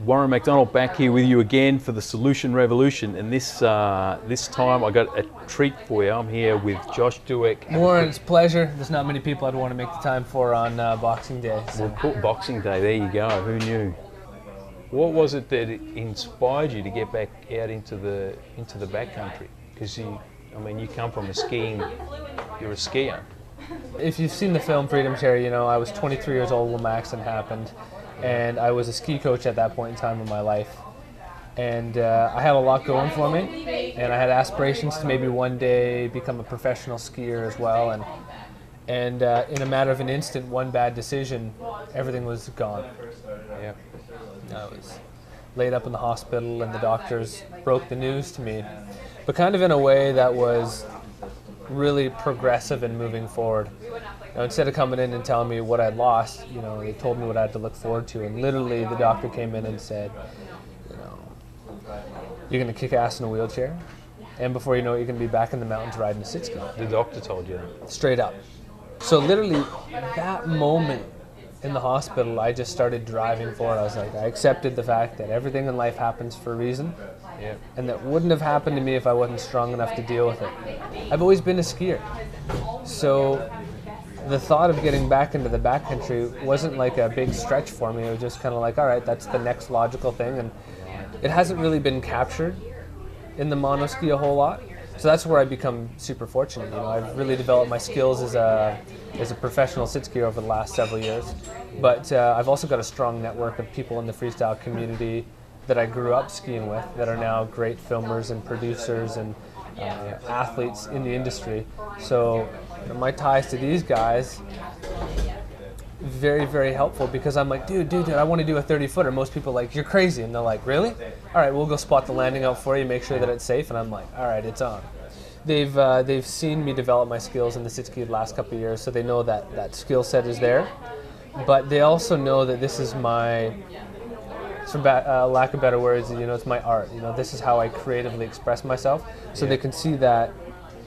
Warren Macdonald back here with you again for the Solution Revolution, and this time I got a treat for you. I'm here with Josh Dueck. Warren, it's a pleasure. There's not many people I'd want to make the time for on Boxing Day. So. Well, Boxing Day, there you go. Who knew? What was it that inspired you to get back out into the backcountry? Because you come from you're a skier. If you've seen the film Freedom Chair, you know I was 23 years old when my accident happened. And I was a ski coach at that point in time in my life. And I had a lot going for me. And I had aspirations to maybe one day become a professional skier as well. And in a matter of an instant, one bad decision, everything was gone. Yeah. I was laid up in the hospital and the doctors broke the news to me. But kind of in a way that was really progressive and moving forward. Now, instead of coming in and telling me what I'd lost, they told me what I had to look forward to. And literally, the doctor came in and said, you're going to kick ass in a wheelchair, and before you know it, you're going to be back in the mountains riding a sit ski. The doctor told you that? Straight up. So literally, that moment in the hospital, I just started driving forward. I was like, I accepted the fact that everything in life happens for a reason. Yeah. And that wouldn't have happened to me if I wasn't strong enough to deal with it. I've always been a skier. So the thought of getting back into the backcountry wasn't like a big stretch for me. It was just kind of like, all right, that's the next logical thing. And it hasn't really been captured in the monoski a whole lot. So that's where I become super fortunate. I've really developed my skills as a professional sit skier over the last several years. But I've also got a strong network of people in the freestyle community that I grew up skiing with that are now great filmers and producers and athletes in the industry. So my ties to these guys, very, very helpful, because I'm like, dude, I want to do a 30-footer. Most people are like, you're crazy. And they're like, really? All right, we'll go spot the landing out for you, make sure that it's safe. And I'm like, all right, it's on. They've seen me develop my skills in the sit ski the last couple of years, so they know that skill set is there. But they also know that this is my, for lack of better words, it's my art. This is how I creatively express myself. So they can see that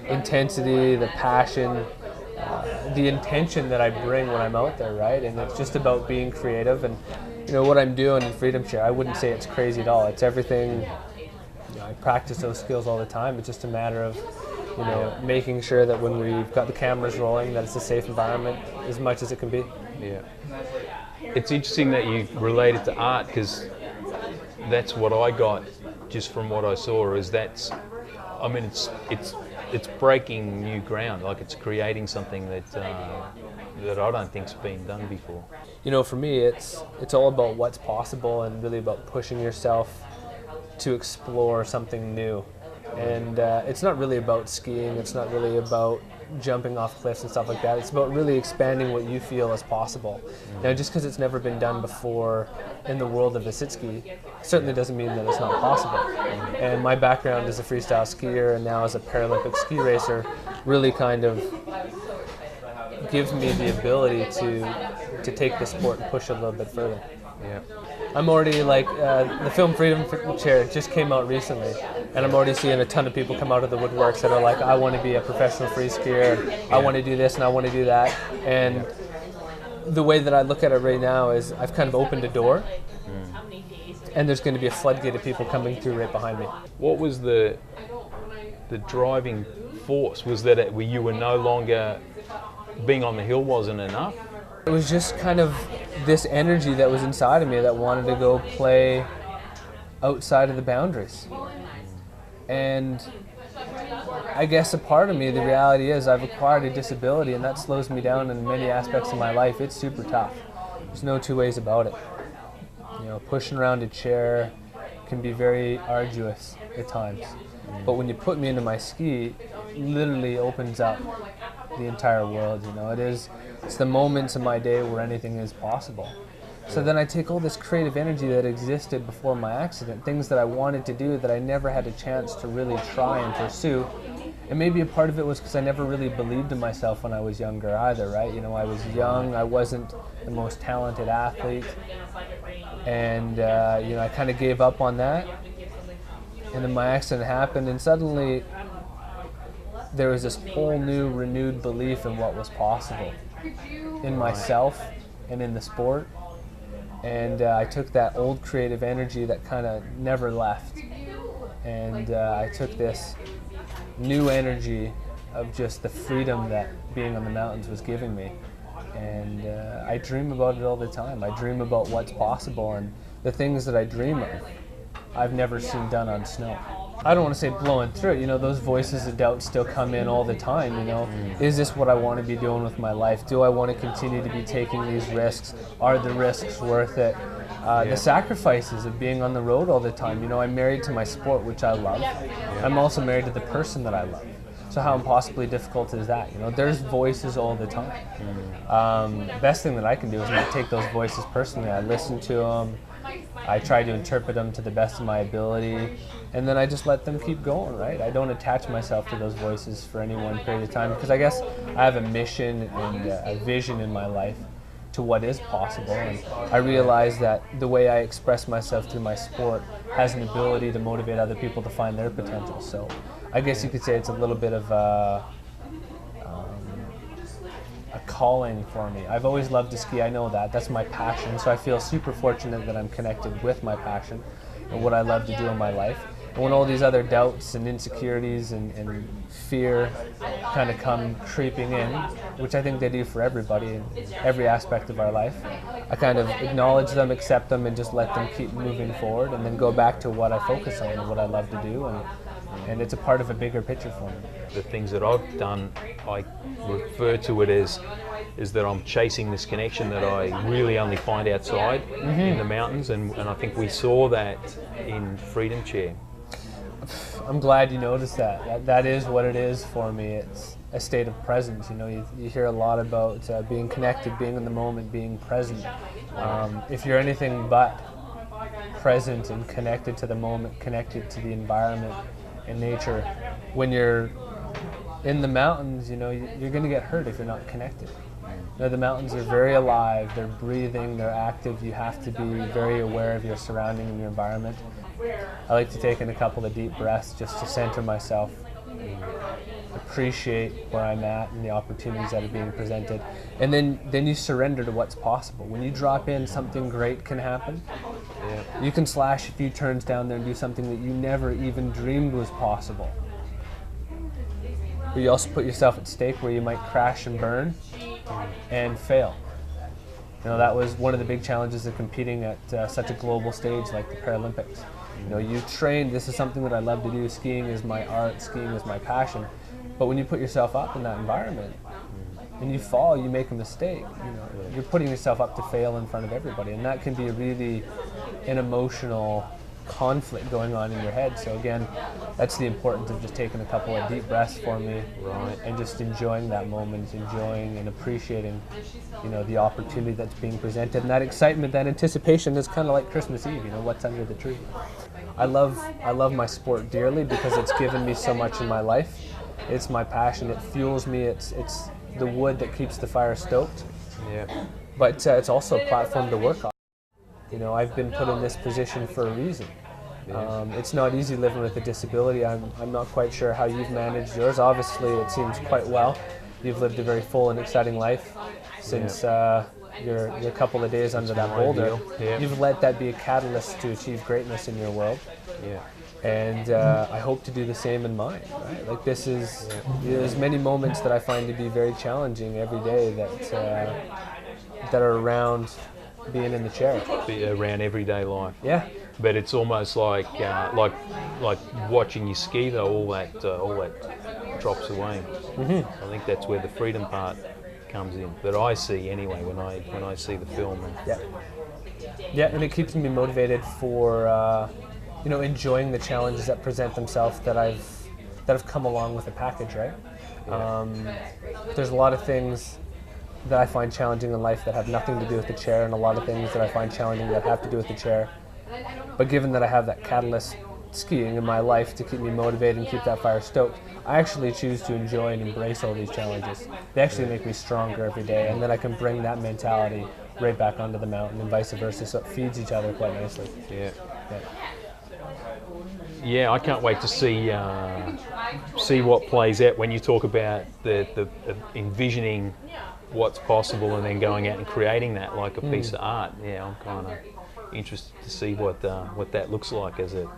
intensity, the passion, the intention that I bring when I'm out there, right? And it's just about being creative. And what I'm doing in Freedom Chair, I wouldn't say it's crazy at all. It's everything. I practice those skills all the time. It's just a matter of making sure that when we've got the cameras rolling, that it's a safe environment as much as it can be. Yeah. It's interesting that you relate it to art, because that's what I got just from what I saw. It's breaking new ground. Like, it's creating something that I don't think's been done before. For me, it's all about what's possible and really about pushing yourself to explore something new. And it's not really about skiing. It's not really about jumping off cliffs and stuff like that. It's about really expanding what you feel is possible. Now, just because it's never been done before in the world of the sit ski certainly doesn't mean that it's not possible. And my background as a freestyle skier and now as a Paralympic ski racer really kind of gives me the ability to take the sport and push it a little bit further. Yeah. I'm already the film Freedom Chair just came out recently, and I'm already seeing a ton of people come out of the woodworks that are like, I want to be a professional free skier, I want to do this and I want to do that. And the way that I look at it right now is I've kind of opened a door, and there's going to be a floodgate of people coming through right behind me. What was the driving force? Was that you were no longer, being on the hill wasn't enough? It was just kind of this energy that was inside of me that wanted to go play outside of the boundaries. And I guess a part of me, the reality is I've acquired a disability, and that slows me down in many aspects of my life. It's super tough. There's no two ways about it. Pushing around a chair can be very arduous at times. But when you put me into my ski, it literally opens up the entire world. It's the moments in my day where anything is possible. So then I take all this creative energy that existed before my accident, things that I wanted to do that I never had a chance to really try and pursue. And maybe a part of it was because I never really believed in myself when I was younger either, right? I was young, I wasn't the most talented athlete, and I kind of gave up on that. And then my accident happened, and suddenly there was this whole new, renewed belief in what was possible in myself and in the sport. And I took that old creative energy that kind of never left, and I took this new energy of just the freedom that being on the mountains was giving me. And I dream about it all the time. I dream about what's possible, and the things that I dream of, I've never seen done on snow. I don't want to say blowing through it, those voices of doubt still come in all the time, Is this what I want to be doing with my life? Do I want to continue to be taking these risks? Are the risks worth it? The sacrifices of being on the road all the time. I'm married to my sport, which I love. I'm also married to the person that I love. So how impossibly difficult is that? There's voices all the time. Best thing that I can do is not take those voices personally. I listen to them. I try to interpret them to the best of my ability, and then I just let them keep going, right? I don't attach myself to those voices for any one period of time, because I guess I have a mission and a vision in my life to what is possible, and I realize that the way I express myself through my sport has an ability to motivate other people to find their potential. So I guess you could say it's a little bit of a calling for me. I've always loved to ski, I know that. That's my passion, so I feel super fortunate that I'm connected with my passion and what I love to do in my life. And when all these other doubts and insecurities and fear kind of come creeping in, which I think they do for everybody in every aspect of our life, I kind of acknowledge them, accept them, and just let them keep moving forward, and then go back to what I focus on and what I love to do, and it's a part of a bigger picture for me. The things that I've done, I refer to it as is that I'm chasing this connection that I really only find outside in the mountains, and I think we saw that in Freedom Chair. I'm glad you noticed that. That is what it is for me. It's a state of presence. You hear a lot about being connected, being in the moment, being present. If you're anything but present and connected to the moment, connected to the environment and nature, when you're in the mountains, you're going to get hurt if you're not connected. The mountains are very alive, they're breathing, they're active. You have to be very aware of your surrounding and your environment. I like to take in a couple of deep breaths just to center myself, appreciate where I'm at and the opportunities that are being presented. And then you surrender to what's possible. When you drop in, something great can happen. You can slash a few turns down there and do something that you never even dreamed was possible. But you also put yourself at stake where you might crash and burn and fail. That was one of the big challenges of competing at such a global stage like the Paralympics. You train, this is something that I love to do, skiing is my art, skiing is my passion, but when you put yourself up in that environment and you fall, you make a mistake, you're putting yourself up to fail in front of everybody, and that can be really an emotional conflict going on in your head. So again, that's the importance of just taking a couple of deep breaths for me, and just enjoying that moment, enjoying and appreciating, the opportunity that's being presented, and that excitement, that anticipation is kind of like Christmas Eve. What's under the tree. I love my sport dearly because it's given me so much in my life. It's my passion. It fuels me. It's the wood that keeps the fire stoked. But it's also a platform to work on. I've been put in this position for a reason. It's not easy living with a disability. I'm not quite sure how you've managed yours. Obviously, it seems quite well. You've lived a very full and exciting life since your couple of days under that boulder. You've let that be a catalyst to achieve greatness in your world. And I hope to do the same in mine. Right? Like this is, there's many moments that I find to be very challenging every day that are around being in the chair. Around everyday life. Yeah. But it's almost like watching you ski though. All that drops away. I think that's where the freedom part comes in. That I see anyway when I see the film. Yeah, and it keeps me motivated for enjoying the challenges that present themselves that have come along with the package. Right. There's a lot of things that I find challenging in life that have nothing to do with the chair, and a lot of things that I find challenging that have to do with the chair. But given that I have that catalyst skiing in my life to keep me motivated and keep that fire stoked, I actually choose to enjoy and embrace all these challenges. They actually make me stronger every day, and then I can bring that mentality right back onto the mountain and vice versa, so it feeds each other quite nicely. Yeah, I can't wait to see what plays out when you talk about the envisioning what's possible and then going out and creating that like a piece of art. Yeah, I'm kind of interested to see what that looks like as it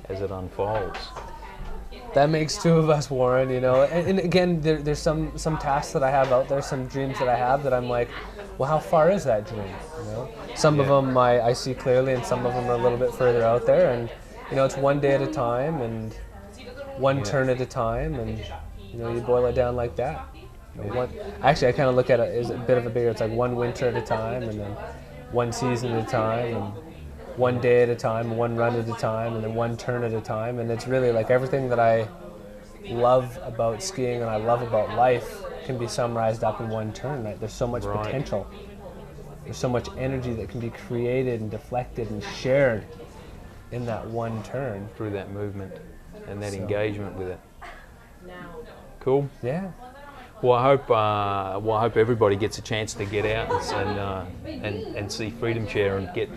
unfolds. That makes two of us, Warren, you know. And again, there's some tasks that I have out there, some dreams that I have that I'm like, well, how far is that dream? You know, some of them I see clearly, and some of them are a little bit further out there. And you know, it's one day at a time, and one turn at a time, and you know, you boil it down like that. You know, actually, I kind of look at it as a bit of a bigger. It's like one winter at a time, and then one season at a time, and one day at a time, one run at a time, and then one turn at a time. And it's really like everything that I love about skiing and I love about life can be summarized up in one turn. Right? There's so much potential. There's so much energy that can be created and deflected and shared in that one turn. Through that movement and that engagement with it. Cool. Yeah. Well, I hope everybody gets a chance to get out and see Freedom Chair and get.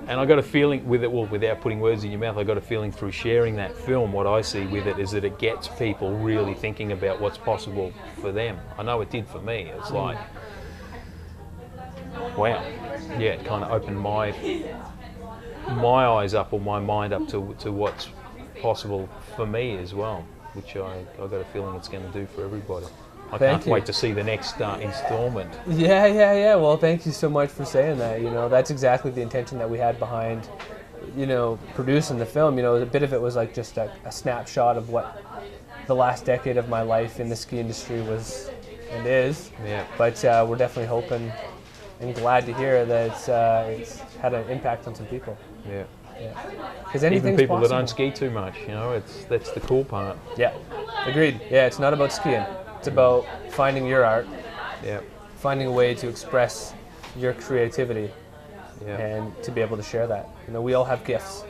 And I got a feeling with it, well, without putting words in your mouth, I got a feeling through sharing that film, what I see with it is that it gets people really thinking about what's possible for them. I know it did for me. It's like, wow, yeah, it kind of opened my eyes up or my mind up to what's possible for me as well, which I got a feeling it's going to do for everybody. I can't wait to see the next installment. Yeah. Well, thank you so much for saying that. You know, that's exactly the intention that we had behind, you know, producing the film. You know, a bit of it was like just a snapshot of what the last decade of my life in the ski industry was and is. Yeah. But we're definitely hoping and glad to hear that it's had an impact on some people. Yeah. Because even people that don't ski too much, you know, that's the cool part. Yeah. Agreed. Yeah, it's not about skiing. It's about finding your art, finding a way to express your creativity, and to be able to share that. You know, we all have gifts,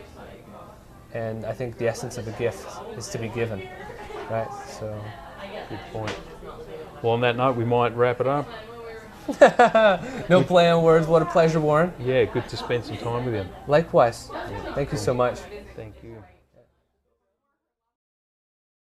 and I think the essence of a gift is to be given, right? So, good point. Well, on that note, we might wrap it up. No play on words. What a pleasure, Warren. Yeah, good to spend some time with you. Likewise. Thank you so much. Thank you.